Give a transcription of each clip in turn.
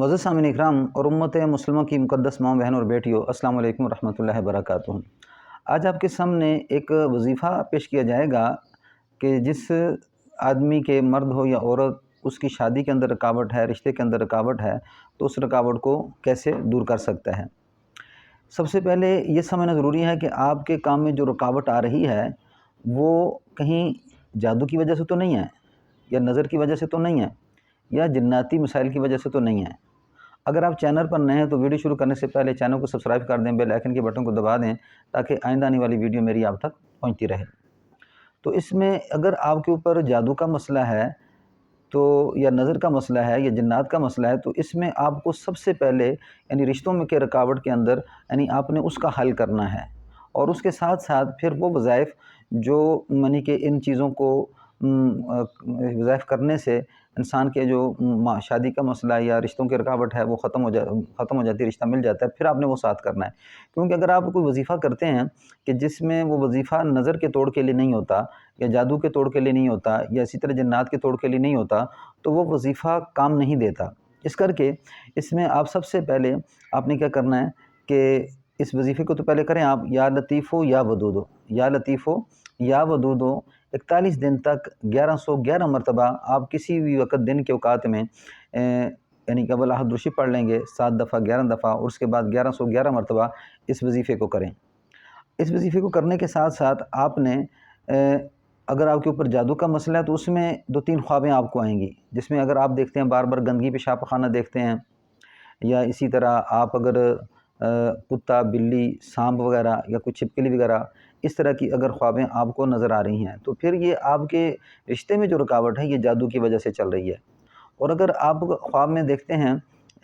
मुअज़्ज़ज़ सामिन इकराम और उम्मत मुस्लिमा की मुक़द्दस माँ बहन और बेटियों, अस्सलामु अलैकुम रहमतुल्लाहि व बरकातुहू। आज आपके सामने एक वज़ीफ़ा पेश किया जाएगा कि जिस आदमी के मर्द हो या औरत उसकी शादी के अंदर रुकावट है, रिश्ते के अंदर रुकावट है, तो उस रुकावट को कैसे दूर कर सकता है। सबसे पहले ये समझना ज़रूरी है कि आपके काम में जो रुकावट आ रही है वो कहीं जादू की वजह से तो नहीं है, या नज़र की वजह से तो नहीं है, या जिन्नाती मिसाइल की वजह से तो नहीं है। अगर आप चैनल पर नए हैं तो वीडियो शुरू करने से पहले चैनल को सब्सक्राइब कर दें, बेल आइकन के बटन को दबा दें ताकि आइंदा आने वाली वीडियो मेरी आप तक पहुंचती रहे। तो इसमें अगर आपके ऊपर जादू का मसला है तो, या नज़र का मसला है, या जिन्नात का मसला है, तो इसमें आपको सबसे पहले यानी रिश्तों में के रुकावट के अंदर यानी आपने उसका हल करना है। और उसके साथ साथ फिर वो वज़ाइफ जो यानी कि इन चीज़ों को वज़ाइफ करने से इंसान के जो शादी का मसला या रिश्तों की रुकावट है वो ख़त्म हो जाती है, रिश्ता मिल जाता है, फिर आपने वो साथ करना है। क्योंकि अगर आप कोई वज़ीफ़ा करते हैं कि जिसमें वो वज़ीफ़ा नज़र के तोड़ के लिए नहीं होता, या जादू के तोड़ के लिए नहीं होता, या इसी तरह जिन्नात के तोड़ के लिए नहीं होता, तो वो वज़ीफ़ा काम नहीं देता। इस करके इसमें आप सबसे पहले आपने क्या करना है कि इस वज़ीफ़े को तो पहले करें आप, या लतीफ़ो या वदूदो, या लतीफ़ो या वदूदो 41 दिन तक 1111 मरतबा आप किसी भी वक़्त दिन के औकात में यानी कि अव्वल अहद रुशी पढ़ लेंगे 7 दफ़ा 11 दफ़ा, और उसके बाद 1111 मरतबा इस वज़ीफ़े को करें। इस वज़ीफ़े को करने के साथ साथ आपने अगर आपके ऊपर जादू का मसला है तो उसमें 2-3 ख्वाबें आपको आएंगी, जिसमें अगर आप देखते हैं बार बार गंदगी पेशाब पखाना देखते हैं, या इसी तरह आप अगर कुत्ता, बिल्ली, सांप वगैरह या कुछ छिपकली वगैरह इस तरह की अगर ख्वाबें आपको नज़र आ रही हैं, तो फिर ये आपके रिश्ते में जो रुकावट है ये जादू की वजह से चल रही है। और अगर आप ख्वाब में देखते हैं,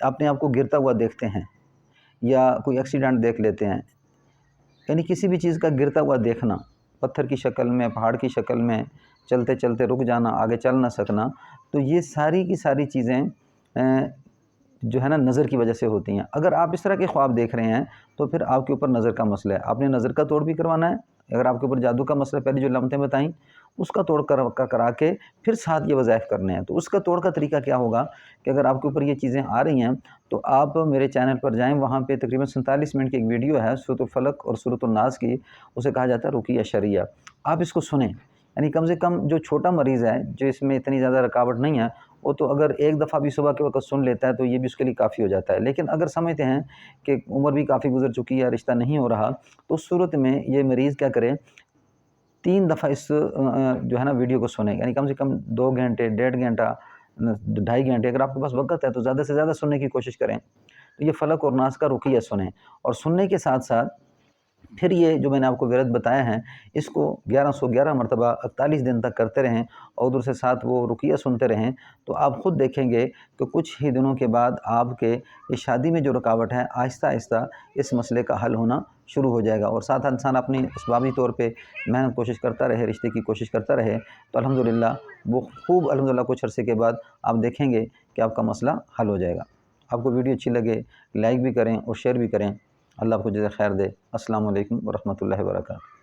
अपने आप को गिरता हुआ देखते हैं, या कोई एक्सीडेंट देख लेते हैं, यानी किसी भी चीज़ का गिरता हुआ देखना, पत्थर की शक्ल में, पहाड़ की शक्ल में, चलते चलते रुक जाना, आगे चल ना सकना, तो ये सारी की सारी चीज़ें जो है ना नज़र की वजह से होती हैं। अगर आप इस तरह के ख्वाब देख रहे हैं तो फिर आपके ऊपर नज़र का मसला है, आपने नज़र का तोड़ भी करवाना है। अगर आपके ऊपर जादू का मसला पहले जो लमतें बताईं उसका तोड़ करा के फिर साथ ये वज़ाइफ करने हैं। तो उसका तोड़ का तरीका क्या होगा कि अगर आपके ऊपर ये चीज़ें आ रही हैं तो आप मेरे चैनल पर जाएँ, वहाँ पे तकरीबन 47 मिनट की एक वीडियो है सूरतुल फलक और सूरतुल नास की, उसे कहा जाता है रुक़िया शरिया। आप इसको सुनें, यानी कम से कम जो छोटा मरीज़ है, जो इसमें इतनी ज़्यादा रुकावट नहीं है, वो तो अगर एक दफ़ा भी सुबह के वक़्त सुन लेता है तो ये भी उसके लिए काफ़ी हो जाता है। लेकिन अगर समझते हैं कि उम्र भी काफ़ी गुज़र चुकी है, रिश्ता नहीं हो रहा, तो उस सूरत में ये मरीज़ क्या करे, 3 दफ़ा इस जो है ना वीडियो को सुने, यानी कम से कम 2 घंटे, 1.5 घंटा, 2.5 घंटे, अगर आपके पास वक़्त है तो ज़्यादा से ज़्यादा सुनने की कोशिश करें। तो ये फलक और नास का रुक़िया सुनें, और सुनने के साथ साथ फिर ये जो मैंने आपको विरद बताया है इसको 1111 मरतबा 41 दिन तक करते रहें, और उधर से साथ वो रुक़िया सुनते रहें, तो आप ख़ुद देखेंगे कि कुछ ही दिनों के बाद आपके इस शादी में जो रुकावट है आहिस्ता आहिस्ता इस मसले का हल होना शुरू हो जाएगा। और साथ इंसान अपनी इसबाबी तौर पे मेहनत कोशिश करता रहे, रिश्ते की कोशिश करता रहे, तो अल्हम्दुलिल्लाह वो खूब अल्हम्दुलिल्लाह कुछ अरसे के बाद आप देखेंगे कि आपका मसला हल हो जाएगा। आपको वीडियो अच्छी लगे लाइक भी करें और शेयर भी करें। अल्लाह आपको जज़ा खैर दे। अस्सलामु अलैकुम व रहमतुल्लाहि व बरकातुहू।